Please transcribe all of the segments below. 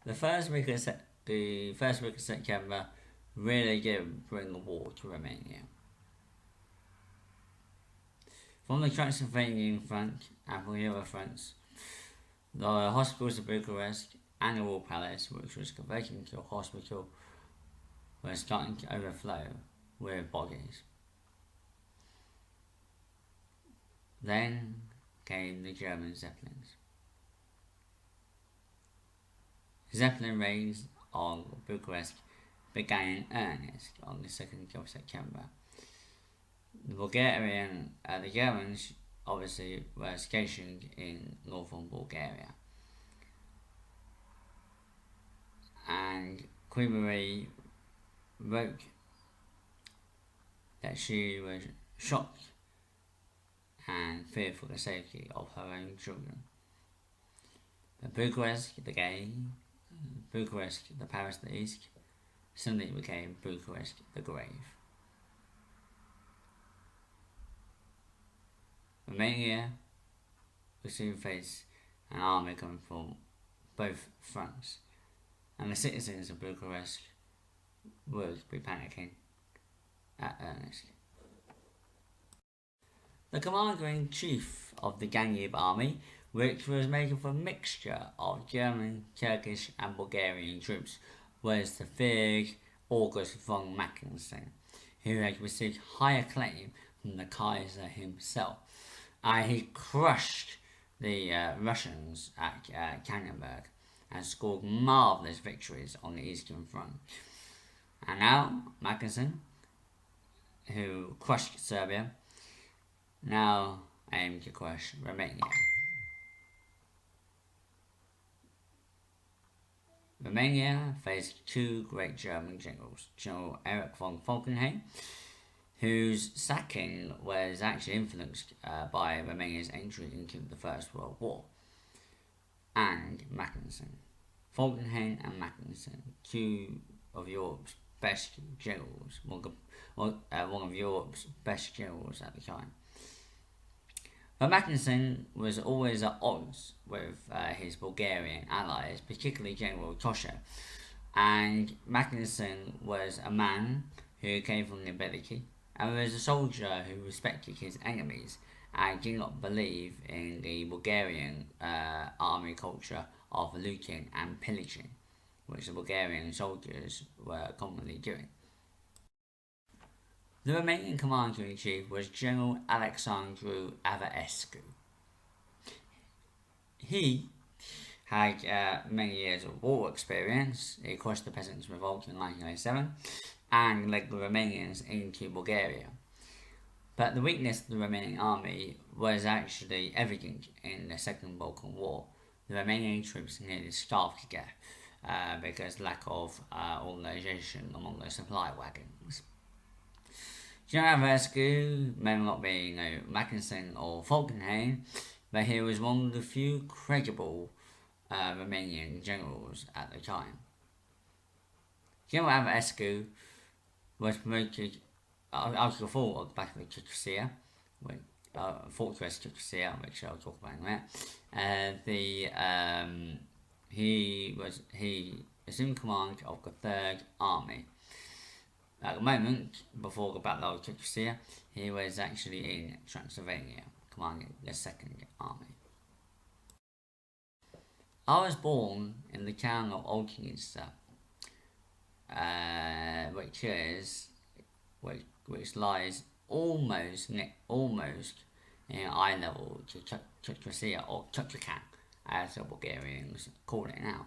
The first week of September really did bring the war to Romania. From the Transylvanian front and from the other fronts, the hospitals of Bucharest and the Royal Palace, which was converted into a hospital, were starting to overflow with bodies. Then came the German Zeppelins. Zeppelin raids on Bucharest began in earnest on the 2nd of September. The Germans obviously were stationed in northern Bulgaria. And Queen Marie wrote that she was shocked and feared for the safety of her own children. But Bucharest the Paris the East, suddenly became Bucharest the grave. Romania would soon face an army coming from both fronts, and the citizens of Bucharest would be panicking at earnest. The commander-in-chief of the Danube army, which was made up of a mixture of German, Turkish and Bulgarian troops, was the feared August von Mackensen, who had received high acclaim from the Kaiser himself. He crushed the Russians at Tannenberg and scored marvellous victories on the Eastern Front. And now Mackensen, who crushed Serbia, now aimed to crush Romania. Romania faced two great German generals, General Erich von Falkenhayn, whose sacking was actually influenced by Romania's entry into the First World War, and Mackensen. Falkenhayn and Mackensen, two of Europe's best generals, one of Europe's best generals at the time. But Mackensen was always at odds with his Bulgarian allies, particularly General Tosha. And Mackensen was a man who came from nobility and was a soldier who respected his enemies and did not believe in the Bulgarian army culture of looting and pillaging, which the Bulgarian soldiers were commonly doing. The Romanian commander-in-chief was General Alexandru Averescu. He had many years of war experience. He crushed the Peasants' Revolt in 1907 and led the Romanians into Bulgaria. But the weakness of the Romanian army was actually evident in the Second Balkan War. The Romanian troops nearly starved to death because lack of organisation among the supply wagons. General Averescu may not be Mackensen or Falkenhayn, but he was one of the few credible Romanian generals at the time. General Averescu was promoted after the fall of the Battle of Turtucaia, Fortress Turtucaia, which I'll talk about in a minute. He assumed command of the Third Army. At the moment, before the Battle of Turtucaia, he was actually in Transylvania, commanding the Second Army. I was born in the town of Oltenice, which lies almost in eye level to Turtucaia, or Turtucan, as the Bulgarians call it now.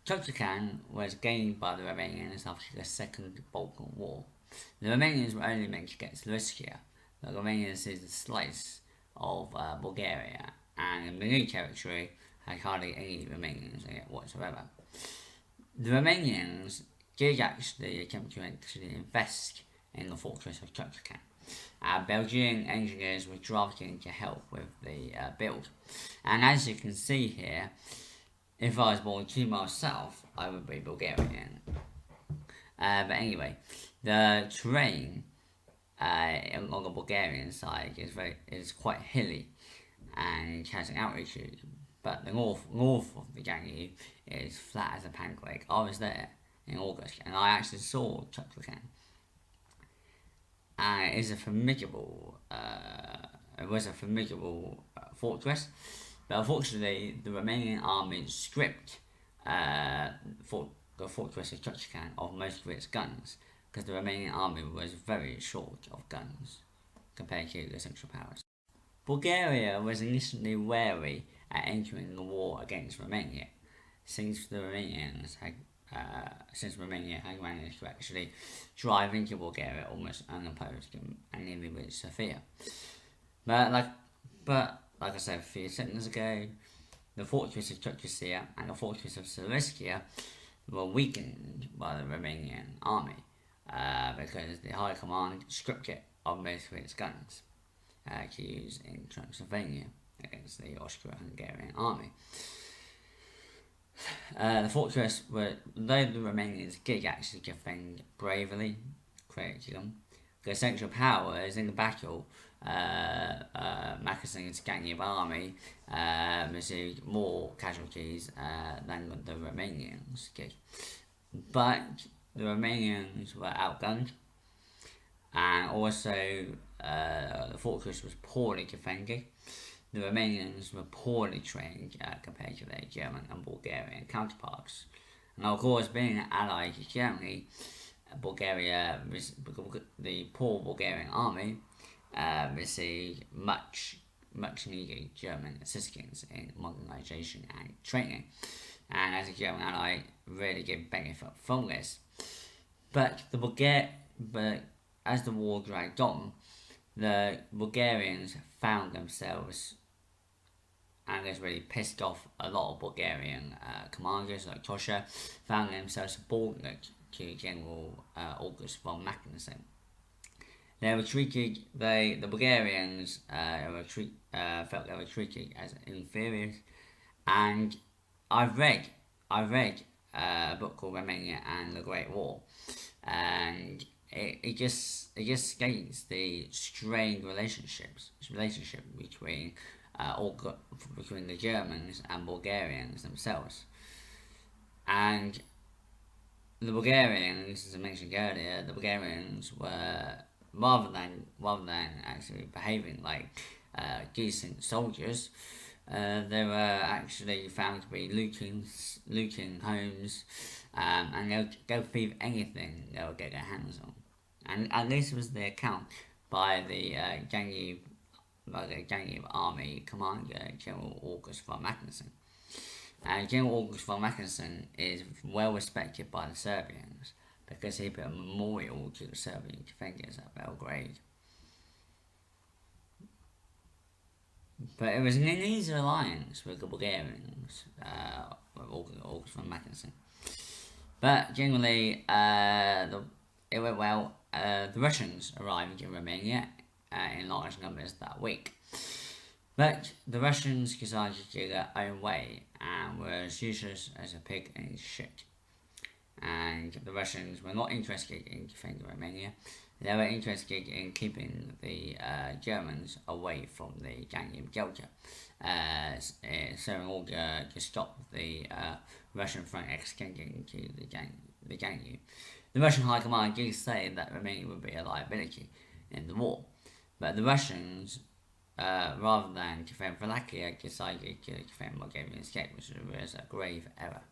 Turtucan was gained by the Romanians after the Second Balkan War. The Romanians were only meant to get Silesia. The Romanians seized a slice of Bulgaria, and the new territory had hardly any Romanians in it whatsoever. The Romanians did actually attempt to invest in the fortress of Turtucan. Belgian engineers were drafted to help with the build. And as you can see here, if I was born 2 miles south, I would be Bulgarian. But anyway, the terrain on the Bulgarian side is quite hilly and has an altitude but the north of the Danube is flat as a pancake. I was there in August, and I actually saw Turtucaia. And it is a formidable. It was a formidable fortress, but unfortunately, the Romanian army stripped the fortress of Turtucaia of most of its guns, because the Romanian army was very short of guns compared to the Central Powers. Bulgaria was initially wary at entering the war against Romania, since Romania had managed to actually drive into Bulgaria almost unopposed and nearly reach Sofia. But like I said a few seconds ago, the fortress of Turtucaia and the fortress of Silistria were weakened by the Romanian army because the High Command stripped it of most of its guns to use in Transylvania against the Austro-Hungarian army. The fortress, though the Romanians did actually defend bravely, credit to them, the Central Powers in the battle, Mackensen's Danube army received more casualties than the Romanians did. But the Romanians were outgunned, and also the fortress was poorly defended. The Romanians were poorly trained compared to their German and Bulgarian counterparts. And of course, being an ally to Germany, the poor Bulgarian army received much needed German assistance in modernization and training. And as a German ally, really did benefit from this. But as the war dragged on, the Bulgarians found themselves, and this really pissed off a lot of Bulgarian commanders like Tosha, found themselves subordinate to General August von Mackensen. They were treated, the Bulgarians felt they were treated as inferiors, and I've read a book called Romania and the Great War, and it just states the strained relationship between the Germans and Bulgarians themselves. And the Bulgarians, as I mentioned earlier, the Bulgarians were rather than actually behaving like decent soldiers, they were actually found to be looting homes, and they'll thieve anything they would get their hands on. And this was the account by the Danube Army Commander, General August von Mackensen. General August von Mackensen is well respected by the Serbians because he put a memorial to the Serbian defenders at Belgrade. But it was an uneasy alliance with the Bulgarians, with August von Mackensen. But generally, it went well. The Russians arrived in Romania in large numbers that week. But the Russians decided to do their own way and were as useless as a pig in shit. And the Russians were not interested in defending Romania. They were interested in keeping the Germans away from the Danube Delta, so in order to stop the Russian front extending to the Danube. The Russian High Command did say that Romania would be a liability in the war, but the Russians, rather than defend Wallachia, decided to defend Bulgaria instead, which was a grave error.